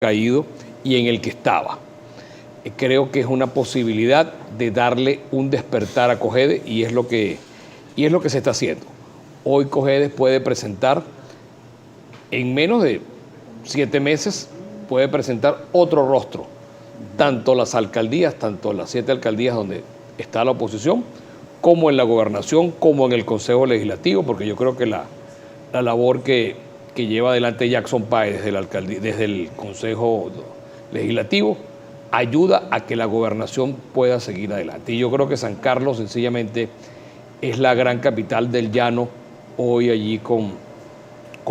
caído y en el que estaba. Creo que es una posibilidad de darle un despertar a Cojedes y es lo que se está haciendo. Hoy Cojedes puede presentar, en menos de 7 meses, puede presentar otro rostro. Tanto las alcaldías, tanto las 7 alcaldías donde está la oposición, como en la gobernación, como en el Consejo Legislativo, porque yo creo que la labor que lleva adelante Jackson Páez desde el Consejo Legislativo ayuda a que la gobernación pueda seguir adelante. Y yo creo que San Carlos sencillamente es la gran capital del llano hoy allí con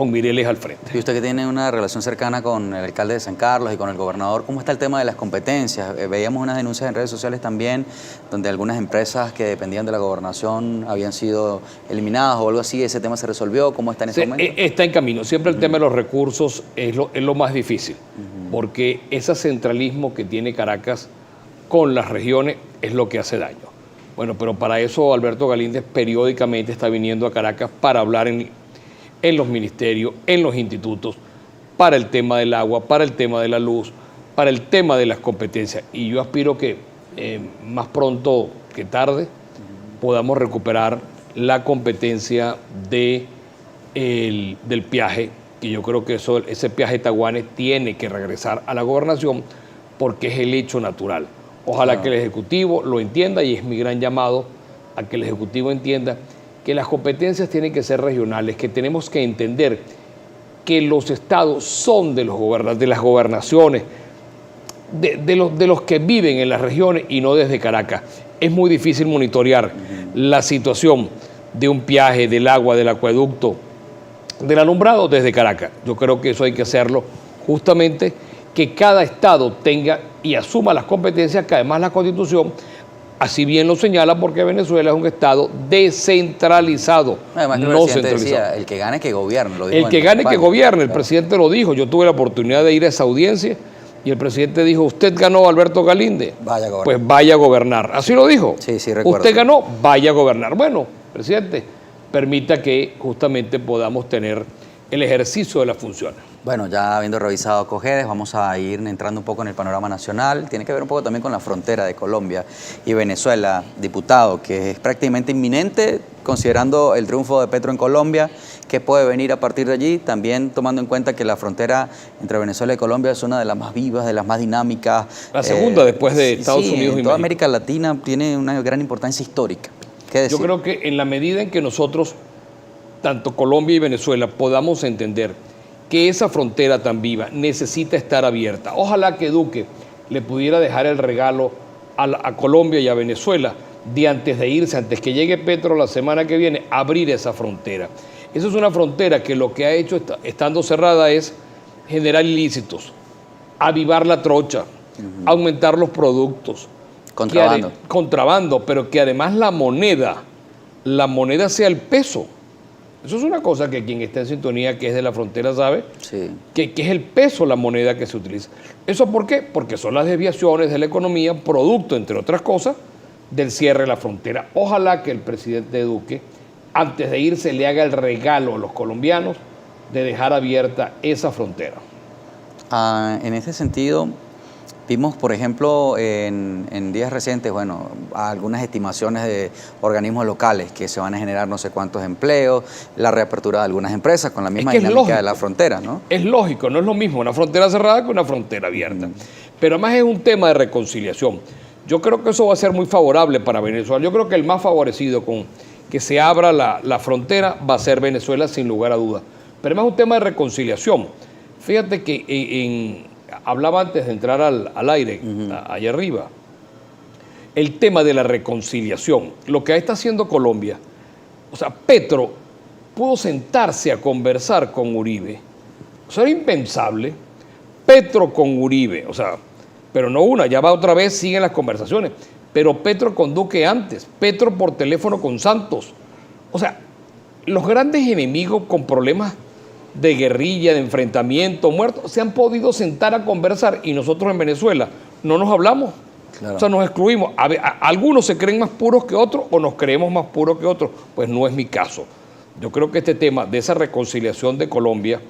Mireles al frente. Y usted que tiene una relación cercana con el alcalde de San Carlos y con el gobernador, ¿cómo está el tema de las competencias? Veíamos unas denuncias en redes sociales también, donde algunas empresas que dependían de la gobernación habían sido eliminadas o algo así. ¿Ese tema se resolvió? ¿Cómo está en ese momento? Está en camino. Siempre el tema de los recursos es lo más difícil, porque ese centralismo que tiene Caracas con las regiones es lo que hace daño. Bueno, pero para eso Alberto Galíndez periódicamente está viniendo a Caracas para hablar en los ministerios, en los institutos, para el tema del agua, para el tema de la luz, para el tema de las competencias. Y yo aspiro que más pronto que tarde podamos recuperar la competencia del peaje, que yo creo que ese peaje Taguanes tiene que regresar a la gobernación porque es el hecho natural. Ojalá que el Ejecutivo lo entienda y es mi gran llamado a que el Ejecutivo entienda que las competencias tienen que ser regionales, que tenemos que entender que los estados son de las gobernaciones, de los que viven en las regiones y no desde Caracas. Es muy difícil monitorear la situación de un peaje, del agua, del acueducto, del alumbrado desde Caracas. Yo creo que eso hay que hacerlo justamente, que cada estado tenga y asuma las competencias, que además la Constitución así bien lo señala, porque Venezuela es un estado descentralizado, además, no centralizado. Decía, el que gane que gobierne. Lo dijo el que gane que gobierne, el claro. Presidente lo dijo. Yo tuve la oportunidad de ir a esa audiencia y el presidente dijo: usted ganó, Alberto Galíndez, pues vaya a gobernar. Así lo dijo. Sí, recuerdo. Usted ganó, vaya a gobernar. Bueno, presidente, permita que justamente podamos tener el ejercicio de las funciones. Bueno, ya habiendo revisado Cojedes, vamos a ir entrando un poco en el panorama nacional. Tiene que ver un poco también con la frontera de Colombia y Venezuela, diputado, que es prácticamente inminente, considerando el triunfo de Petro en Colombia, que puede venir a partir de allí, también tomando en cuenta que la frontera entre Venezuela y Colombia es una de las más vivas, de las más dinámicas. La segunda después de Estados Unidos y México. México. América Latina tiene una gran importancia histórica. ¿Qué decir? Yo creo que en la medida en que nosotros, tanto Colombia y Venezuela, podamos entender que esa frontera tan viva necesita estar abierta. Ojalá que Duque le pudiera dejar el regalo a Colombia y a Venezuela de antes de irse, antes que llegue Petro la semana que viene, abrir esa frontera. Esa es una frontera que lo que ha hecho, estando cerrada, es generar ilícitos, avivar la trocha, aumentar los productos. Contrabando, pero que además la moneda sea el peso. Eso es una cosa que quien está en sintonía, que es de la frontera, sabe, que es el peso, la moneda que se utiliza. ¿Eso por qué? Porque son las desviaciones de la economía, producto, entre otras cosas, del cierre de la frontera. Ojalá que el presidente Duque, antes de irse, le haga el regalo a los colombianos de dejar abierta esa frontera. En ese sentido, vimos, por ejemplo, en días recientes, bueno, algunas estimaciones de organismos locales que se van a generar no sé cuántos empleos, la reapertura de algunas empresas con la misma dinámica de la frontera, ¿no? Es lógico, no es lo mismo una frontera cerrada que una frontera abierta. Pero además es un tema de reconciliación. Yo creo que eso va a ser muy favorable para Venezuela. Yo creo que el más favorecido con que se abra la frontera va a ser Venezuela, sin lugar a dudas. Pero además es un tema de reconciliación. Fíjate que hablaba antes de entrar al aire, allá arriba, el tema de la reconciliación. Lo que está haciendo Colombia, o sea, Petro pudo sentarse a conversar con Uribe. O sea, era impensable. Petro con Uribe, o sea, pero no una, ya va otra vez, siguen las conversaciones. Pero Petro con Duque antes, Petro por teléfono con Santos. O sea, los grandes enemigos con problemas de guerrilla, de enfrentamiento, muertos, se han podido sentar a conversar y nosotros en Venezuela no nos hablamos. Claro. O sea, nos excluimos. Algunos se creen más puros que otros o nos creemos más puros que otros. Pues no es mi caso. Yo creo que este tema de esa reconciliación de Colombia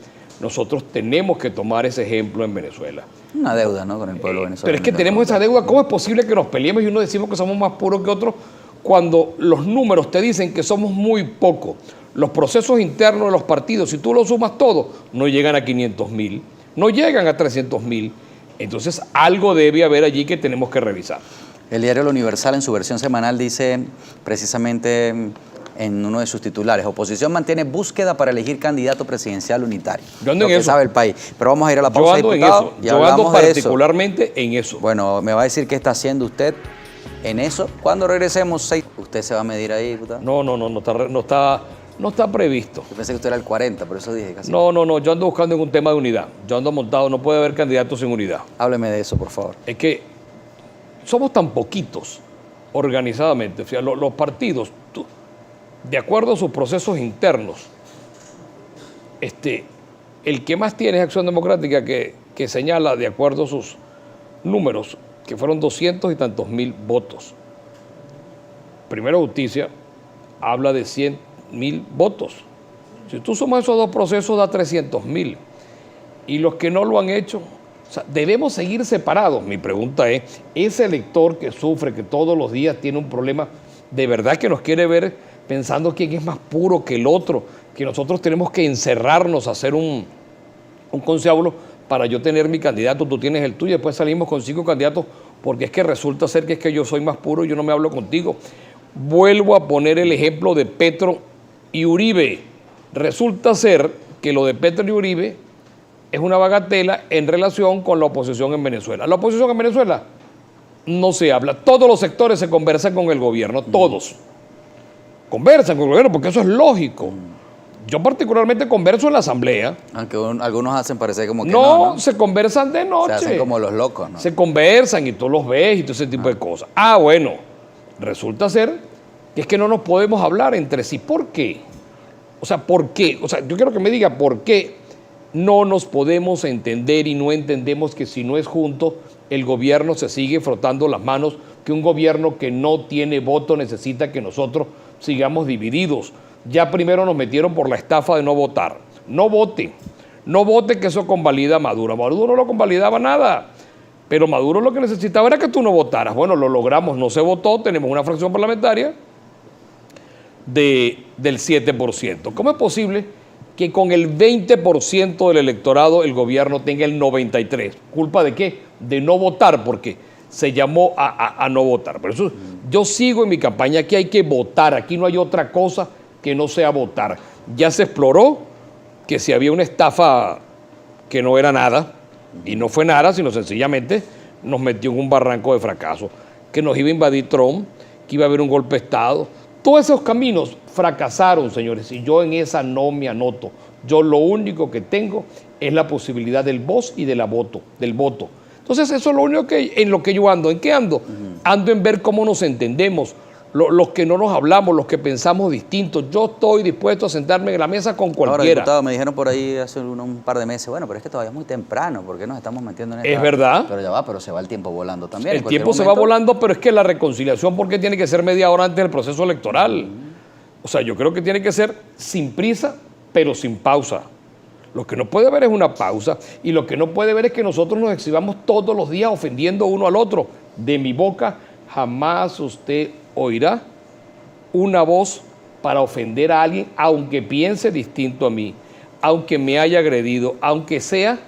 nosotros tenemos que tomar ese ejemplo en Venezuela. Una deuda, ¿no?, con el pueblo venezolano. Pero es que tenemos esa deuda. ¿Cómo es posible que nos peleemos y uno decimos que somos más puros que otros cuando los números te dicen que somos muy pocos? Los procesos internos de los partidos, si tú los sumas todos, no llegan a 500.000, no llegan a 300.000. Entonces algo debe haber allí que tenemos que revisar. El diario El Universal en su versión semanal dice precisamente en uno de sus titulares: oposición mantiene búsqueda para elegir candidato presidencial unitario. Yo ando lo en que eso. sabe el país. Pero vamos a ir a la pausa, diputado. Yo ando particularmente en eso. Bueno, me va a decir qué está haciendo usted en eso. Cuando regresemos, ¿usted se va a medir ahí, diputado? No está previsto. Yo pensé que usted era el 40, por eso dije casi. No, yo ando buscando en un tema de unidad. Yo ando montado, no puede haber candidatos sin unidad. Hábleme de eso, por favor. Es que somos tan poquitos organizadamente. O sea, los partidos, de acuerdo a sus procesos internos, el que más tiene es Acción Democrática, que señala, de acuerdo a sus números, que fueron 200 y tantos mil votos. Primero Justicia habla de 100.000 votos. Si tú sumas esos dos procesos, da 300.000. Y los que no lo han hecho, o sea, debemos seguir separados. Mi pregunta es, ese elector que sufre, que todos los días tiene un problema, ¿de verdad que nos quiere ver pensando quién es más puro que el otro? Que nosotros tenemos que encerrarnos a hacer un conciliablo para yo tener mi candidato, tú tienes el tuyo, después salimos con 5 candidatos, porque es que resulta ser que es que yo soy más puro y yo no me hablo contigo. Vuelvo a poner el ejemplo de Petro y Uribe. Resulta ser que lo de Petro y Uribe es una bagatela en relación con la oposición en Venezuela. La oposición en Venezuela no se habla. Todos los sectores se conversan con el gobierno, todos. Conversan con el gobierno porque eso es lógico. Yo particularmente converso en la asamblea. Aunque algunos hacen parecer como que no, se conversan de noche. Se hacen como los locos, ¿no? Se conversan y tú los ves y todo ese tipo de cosas. Bueno, resulta ser que es que no nos podemos hablar entre sí. ¿Por qué? O sea, ¿por qué? O sea, yo quiero que me diga por qué no nos podemos entender y no entendemos que si no es junto, el gobierno se sigue frotando las manos, que un gobierno que no tiene voto necesita que nosotros sigamos divididos. Ya primero nos metieron por la estafa de no votar. No vote que eso convalida a Maduro. Maduro no convalidaba nada, pero Maduro lo que necesitaba era que tú no votaras. Bueno, lo logramos, no se votó, tenemos una fracción parlamentaria del 7%. ¿Cómo es posible que con el 20% del electorado el gobierno tenga el 93%? ¿Culpa de qué? De no votar, porque se llamó a no votar. Por eso yo sigo en mi campaña, que hay que votar, aquí no hay otra cosa que no sea votar. Ya se exploró que si había una estafa que no era nada, y no fue nada, sino sencillamente nos metió en un barranco de fracaso, que nos iba a invadir Trump, que iba a haber un golpe de Estado. Todos esos caminos fracasaron, señores, y yo en esa no me anoto. Yo lo único que tengo es la posibilidad del voz y del voto. Entonces eso es lo único en lo que yo ando. ¿En qué ando? Ando en ver cómo nos entendemos, los que no nos hablamos, los que pensamos distintos. Yo estoy dispuesto a sentarme en la mesa con cualquiera. Ahora, diputado, me dijeron por ahí hace un par de meses, bueno, pero es que todavía es muy temprano, ¿por qué nos estamos metiendo en esto? Es verdad. Pero ya va, pero se va el tiempo volando también. El tiempo se va volando, pero es que la reconciliación, ¿por qué tiene que ser media hora antes del proceso electoral? O sea, yo creo que tiene que ser sin prisa, pero sin pausa. Lo que no puede haber es una pausa, y lo que no puede haber es que nosotros nos exhibamos todos los días ofendiendo uno al otro. De mi boca jamás usted oirá una voz para ofender a alguien, aunque piense distinto a mí, aunque me haya agredido, aunque sea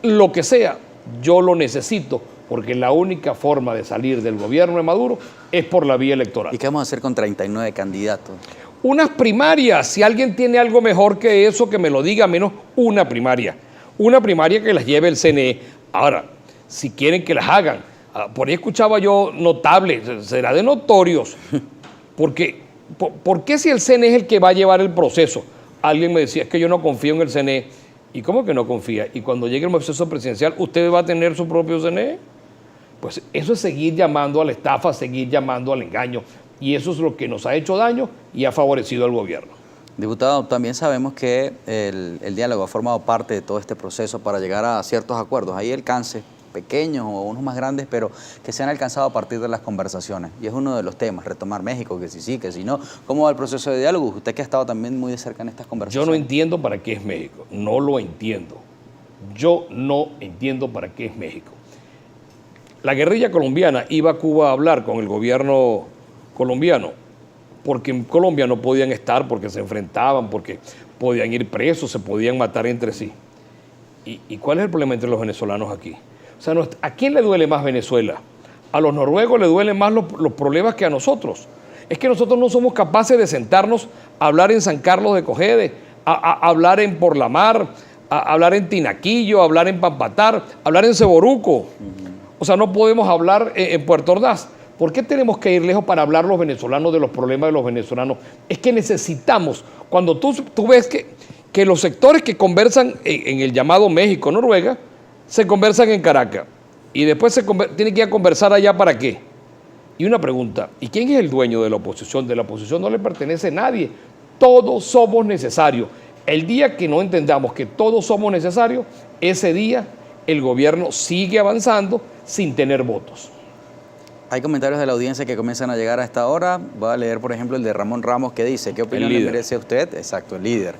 lo que sea, yo lo necesito, porque la única forma de salir del gobierno de Maduro es por la vía electoral. ¿Y qué vamos a hacer con 39 candidatos? Unas primarias. Si alguien tiene algo mejor que eso, que me lo diga, menos una primaria. Una primaria que las lleve el CNE. Ahora, si quieren que las hagan, por ahí escuchaba yo notables, será de notorios, porque ¿por qué si el CNE es el que va a llevar el proceso? Alguien me decía, es que yo no confío en el CNE. ¿Y cómo que no confía? Y cuando llegue el proceso presidencial, ¿usted va a tener su propio CNE? Pues eso es seguir llamando a la estafa, seguir llamando al engaño. Y eso es lo que nos ha hecho daño y ha favorecido al gobierno. Diputado, también sabemos que el diálogo ha formado parte de todo este proceso para llegar a ciertos acuerdos. Hay alcance, pequeños o unos más grandes, pero que se han alcanzado a partir de las conversaciones. Y es uno de los temas, retomar México, que sí, que si no. ¿Cómo va el proceso de diálogo? Usted que ha estado también muy de cerca en estas conversaciones. Yo no entiendo para qué es México, no lo entiendo. Yo no entiendo para qué es México. La guerrilla colombiana iba a Cuba a hablar con el gobierno colombiano, porque en Colombia no podían estar, porque se enfrentaban, porque podían ir presos, se podían matar entre sí. ¿Y cuál es el problema entre los venezolanos aquí? O sea, ¿a quién le duele más Venezuela? A los noruegos le duelen más los problemas que a nosotros. Es que nosotros no somos capaces de sentarnos a hablar en San Carlos de Cogede, a hablar en Por la Mar, a hablar en Tinaquillo, a hablar en Pampatar, a hablar en Ceboruco. O sea, no podemos hablar en Puerto Ordaz. ¿Por qué tenemos que ir lejos para hablar los venezolanos de los problemas de los venezolanos? Es que necesitamos, cuando tú ves que los sectores que conversan en el llamado México-Noruega, se conversan en Caracas y después tienen que ir a conversar allá ¿para qué? Y una pregunta, ¿y quién es el dueño de la oposición? De la oposición no le pertenece a nadie, todos somos necesarios. El día que no entendamos que todos somos necesarios, ese día el gobierno sigue avanzando sin tener votos. Hay comentarios de la audiencia que comienzan a llegar a esta hora. Voy a leer, por ejemplo, el de Ramón Ramos, que dice, ¿qué opinión le merece a usted? Exacto, el líder.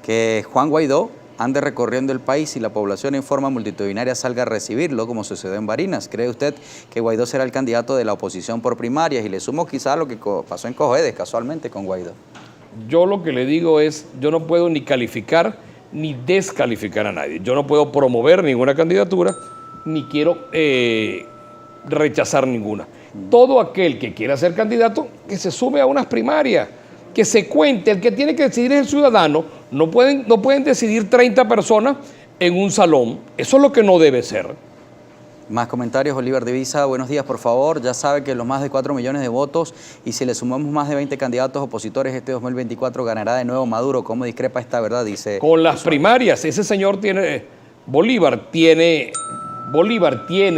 Que Juan Guaidó ande recorriendo el país y la población en forma multitudinaria salga a recibirlo, como sucedió en Barinas. ¿Cree usted que Guaidó será el candidato de la oposición por primarias? Y le sumo quizá lo que pasó en Cojedes, casualmente, con Guaidó. Yo lo que le digo es, yo no puedo ni calificar ni descalificar a nadie. Yo no puedo promover ninguna candidatura, ni quiero rechazar ninguna. Todo aquel que quiera ser candidato, que se sume a unas primarias, que se cuente. El que tiene que decidir es el ciudadano. No pueden decidir 30 personas en un salón. Eso es lo que no debe ser. Más comentarios, Oliver Divisa, buenos días, por favor. Ya sabe que los más de 4 millones de votos y si le sumamos más de 20 candidatos opositores, este 2024 ganará de nuevo Maduro. ¿Cómo discrepa esta verdad? Dice. Con las primarias, ese señor tiene, Bolívar tiene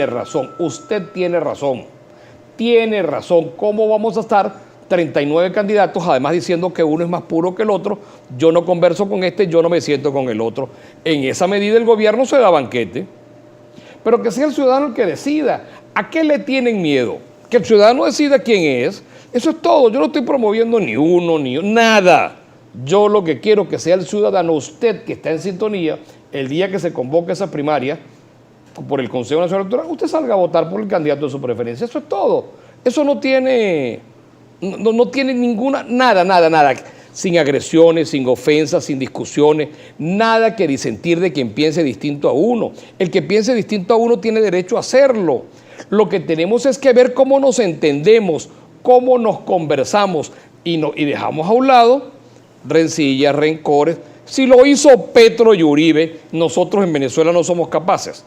razón, usted tiene razón. ¿Cómo vamos a estar 39 candidatos, además diciendo que uno es más puro que el otro? Yo no converso con este, yo no me siento con el otro. En esa medida el gobierno se da banquete. Pero que sea el ciudadano el que decida. ¿A qué le tienen miedo? Que el ciudadano decida quién es. Eso es todo. Yo no estoy promoviendo ni uno, ni nada. Yo lo que quiero que sea el ciudadano, usted que está en sintonía, el día que se convoque esa primaria por el Consejo Nacional Electoral, usted salga a votar por el candidato de su preferencia. Eso es todo. Eso no tiene ninguna, nada. Sin agresiones, sin ofensas, sin discusiones, nada que disentir de quien piense distinto a uno. El que piense distinto a uno tiene derecho a hacerlo. Lo que tenemos es que ver cómo nos entendemos, cómo nos conversamos y dejamos a un lado rencillas, rencores. Si lo hizo Petro y Uribe, nosotros en Venezuela no somos capaces.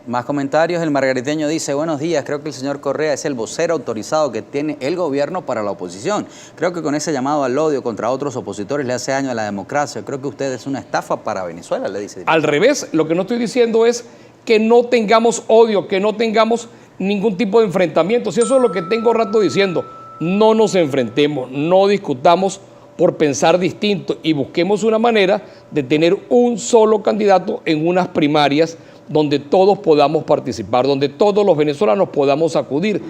Más comentarios, el margariteño dice, buenos días, creo que el señor Correa es el vocero autorizado que tiene el gobierno para la oposición. Creo que con ese llamado al odio contra otros opositores le hace daño a la democracia. Creo que usted es una estafa para Venezuela, le dice. Al revés, lo que no estoy diciendo es que no tengamos odio, que no tengamos ningún tipo de enfrentamiento. Si eso es lo que tengo rato diciendo, no nos enfrentemos, no discutamos por pensar distinto y busquemos una manera de tener un solo candidato en unas primarias donde todos podamos participar, donde todos los venezolanos podamos acudir.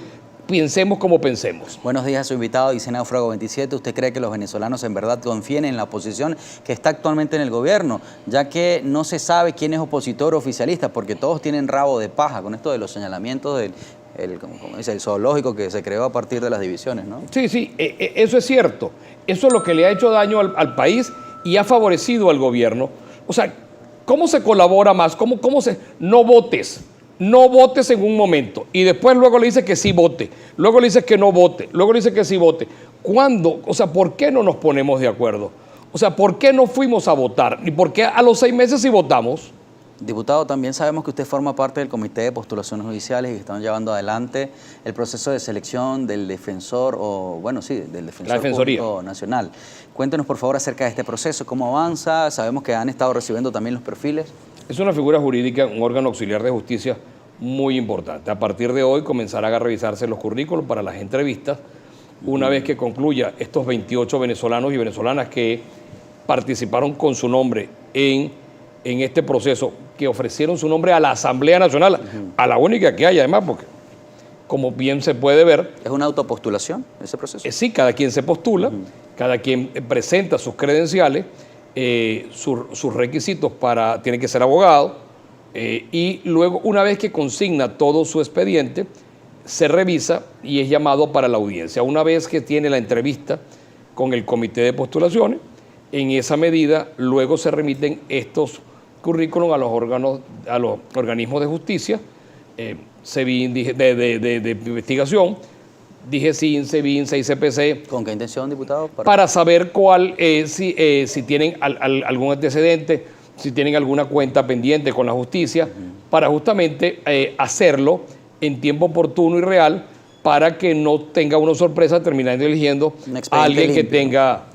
Pensemos como pensemos. Buenos días a su invitado, dice Náufrago 27. ¿Usted cree que los venezolanos en verdad confíen en la oposición que está actualmente en el gobierno? Ya que no se sabe quién es opositor o oficialista, porque todos tienen rabo de paja con esto de los señalamientos del como dice, el zoológico que se creó a partir de las divisiones, ¿no? Sí, eso es cierto. Eso es lo que le ha hecho daño al país y ha favorecido al gobierno. O sea, ¿cómo se colabora más? ¿Cómo se...? No votes en un momento y después luego le dices que sí vote, luego le dices que no vote, luego le dices que sí vote. ¿Cuándo? O sea, ¿por qué no nos ponemos de acuerdo? O sea, ¿por qué no fuimos a votar? ¿Y por qué a los 6 meses sí votamos? Diputado, también sabemos que usted forma parte del Comité de Postulaciones Judiciales y que están llevando adelante el proceso de selección del defensor, del defensor público nacional. Cuéntenos, por favor, acerca de este proceso, cómo avanza. Sabemos que han estado recibiendo también los perfiles. Es una figura jurídica, un órgano auxiliar de justicia muy importante. A partir de hoy comenzarán a revisarse los currículos para las entrevistas. Una vez que concluya estos 28 venezolanos y venezolanas que participaron con su nombre en este proceso que ofrecieron su nombre a la Asamblea Nacional, a la única que hay además, porque como bien se puede ver... ¿Es una autopostulación ese proceso? Sí, cada quien se postula, cada quien presenta sus credenciales, sus requisitos tiene que ser abogado, y luego una vez que consigna todo su expediente, se revisa y es llamado para la audiencia. Una vez que tiene la entrevista con el comité de postulaciones, en esa medida luego se remiten estos currículum a los organismos de justicia, SEBIN, de investigación, DIGESIN, SEBIN, ICPC. ¿Con qué intención, diputado? Para saber si tienen algún antecedente, si tienen alguna cuenta pendiente con la justicia, para justamente hacerlo en tiempo oportuno y real, para que no tenga una sorpresa terminando eligiendo a alguien limpio, que tenga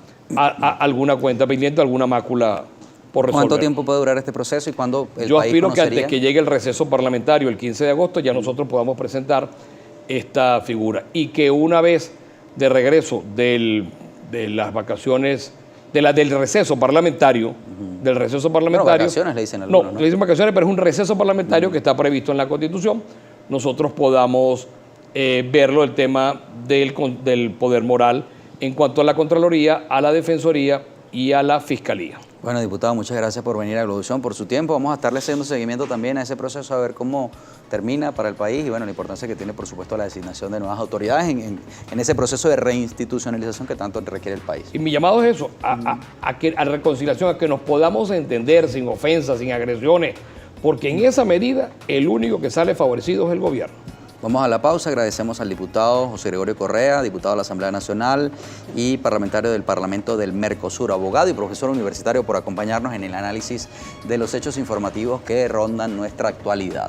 alguna cuenta pendiente, alguna mácula por resolver. ¿Cuánto tiempo puede durar este proceso y cuándo el Yo país aspiro que conocería? antes que llegue el receso parlamentario, el 15 de agosto, ya nosotros podamos presentar esta figura. Y que una vez de regreso de las vacaciones, del receso parlamentario, del receso parlamentario... Bueno, vacaciones le dicen algunos, No, le dicen vacaciones, pero es un receso parlamentario que está previsto en la Constitución. Nosotros podamos verlo el tema del poder moral en cuanto a la Contraloría, a la Defensoría y a la Fiscalía. Bueno, diputado, muchas gracias por venir a Globovisión, por su tiempo. Vamos a estarle haciendo seguimiento también a ese proceso, a ver cómo termina para el país y bueno, la importancia que tiene, por supuesto, la designación de nuevas autoridades en ese proceso de reinstitucionalización que tanto requiere el país. Y mi llamado es eso, a reconciliación, a que nos podamos entender sin ofensas, sin agresiones, porque en esa medida el único que sale favorecido es el gobierno. Vamos a la pausa, agradecemos al diputado José Gregorio Correa, diputado de la Asamblea Nacional y parlamentario del Parlamento del Mercosur, abogado y profesor universitario, por acompañarnos en el análisis de los hechos informativos que rondan nuestra actualidad.